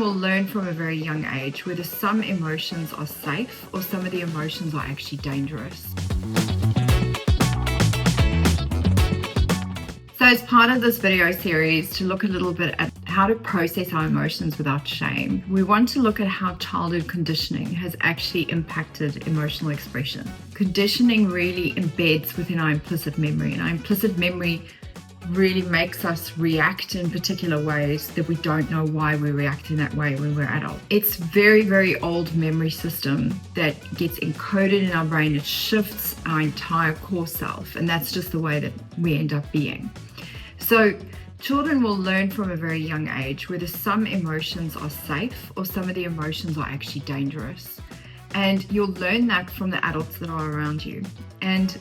will learn from a very young age whether some emotions are safe or some of the emotions are actually dangerous. So as part of this video series, to look a little bit at how to process our emotions without shame, we want to look at how childhood conditioning has actually impacted emotional expression. Conditioning really embeds within our implicit memory, and our implicit memory really makes us react in particular ways that we don't know why we react in that way when we're adult. It's very, very old memory system that gets encoded in our brain. It shifts our entire core self, and that's just the way that we end up being. So children will learn from a very young age whether some emotions are safe or some of the emotions are actually dangerous. And you'll learn that from the adults that are around you. And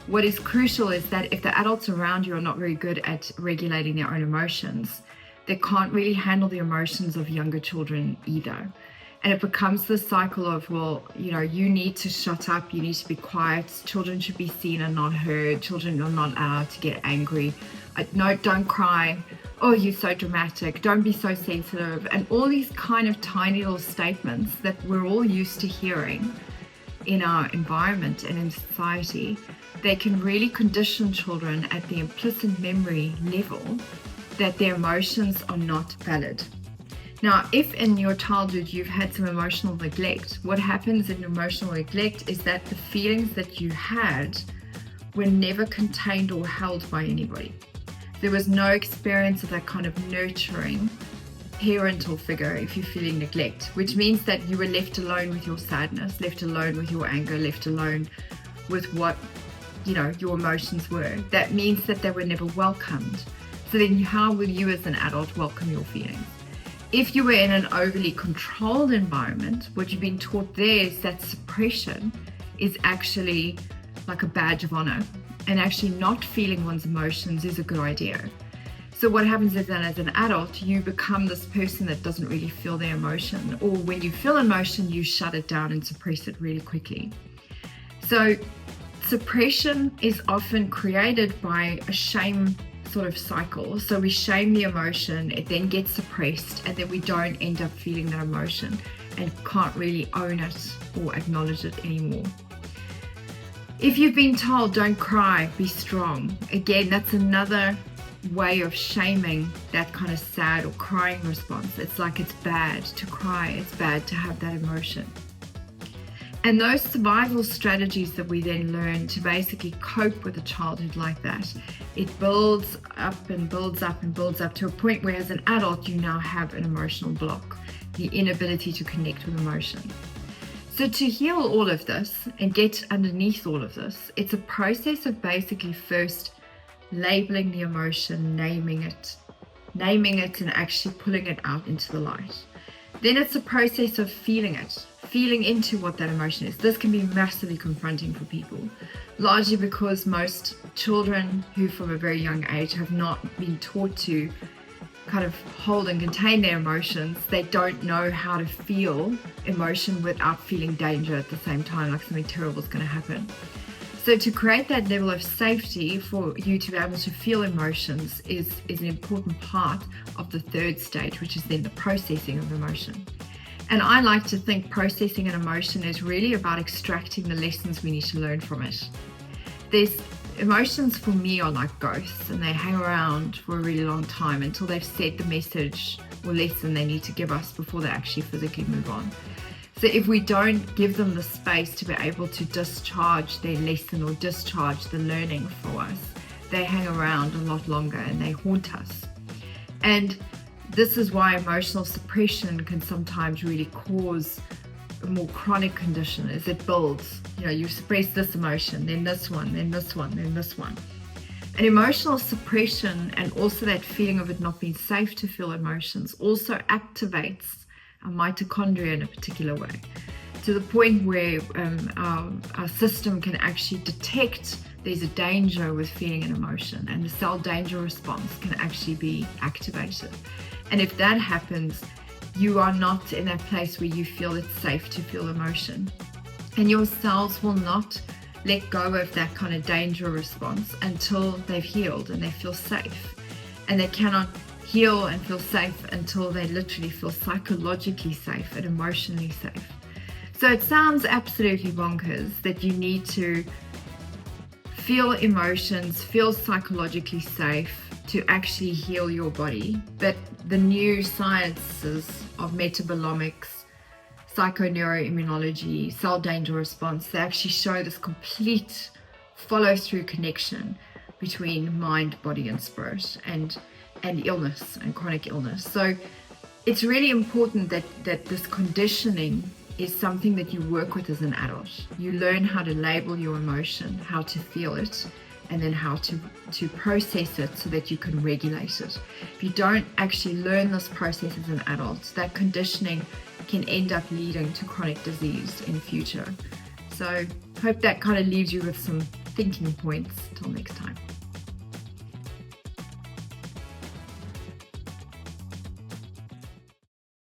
what is crucial is that if the adults around you are not very good at regulating their own emotions, they can't really handle the emotions of younger children either. And it becomes this cycle of, well, you need to shut up, you need to be quiet, children should be seen and not heard, children are not allowed to get angry, no, don't cry, oh, you're so dramatic, don't be so sensitive, and all these kind of tiny little statements that we're all used to hearing in our environment and in society. They can really condition children at the implicit memory level that their emotions are not valid. Now, if in your childhood you've had some emotional neglect, what happens in emotional neglect is that the feelings that you had were never contained or held by anybody. There was no experience of that kind of nurturing parental figure if you're feeling neglect, which means that you were left alone with your sadness, left alone with your anger, left alone with what your emotions were. That means that they were never welcomed. So then how will you as an adult welcome your feelings? If you were in an overly controlled environment, what you've been taught there is that suppression is actually like a badge of honor, and actually not feeling one's emotions is a good idea. So what happens is that as an adult, you become this person that doesn't really feel their emotion, or when you feel emotion, you shut it down and suppress it really quickly. So suppression is often created by a shame sort of cycle. So we shame the emotion, it then gets suppressed, and then we don't end up feeling that emotion and can't really own it or acknowledge it anymore. If you've been told don't cry, be strong, again, that's another way of shaming that kind of sad or crying response. It's like it's bad to cry, it's bad to have that emotion. And those survival strategies that we then learn to basically cope with a childhood like that, it builds up and builds up and builds up to a point where as an adult you now have an emotional block, the inability to connect with emotion. So to heal all of this and get underneath all of this, it's a process of basically first labeling the emotion, naming it and actually pulling it out into the light. Then it's a process of feeling it, feeling into what that emotion is. This can be massively confronting for people, largely because most children who from a very young age have not been taught to kind of hold and contain their emotions. They don't know how to feel emotion without feeling danger at the same time, like something terrible is going to happen. So to create that level of safety for you to be able to feel emotions is an important part of the third stage, which is then the processing of emotion. And I like to think processing an emotion is really about extracting the lessons we need to learn from it. Emotions for me are like ghosts, and they hang around for a really long time until they've said the message or lesson they need to give us before they actually physically move on. So if we don't give them the space to be able to discharge their lesson or discharge the learning for us, they hang around a lot longer and they haunt us. And this is why emotional suppression can sometimes really cause a more chronic condition as it builds. You suppress this emotion, then this one, then this one, then this one. And emotional suppression and also that feeling of it not being safe to feel emotions also activates our mitochondria in a particular way, to the point where our system can actually detect there's a danger with feeling an emotion, and the cell danger response can actually be activated. And if that happens, you are not in that place where you feel it's safe to feel emotion. And your cells will not let go of that kind of danger response until they've healed and they feel safe. And they cannot heal and feel safe until they literally feel psychologically safe and emotionally safe. So it sounds absolutely bonkers that you need to feel emotions, feel psychologically safe to actually heal your body. But the new sciences of metabolomics, psychoneuroimmunology, cell danger response, they actually show this complete follow-through connection between mind, body, and spirit, and illness and chronic illness. So it's really important that this conditioning is something that you work with as an adult. You learn how to label your emotion, how to feel it, and then how to process it so that you can regulate it. If you don't actually learn this process as an adult, that conditioning can end up leading to chronic disease in future. So hope that kind of leaves you with some thinking points. Till next time.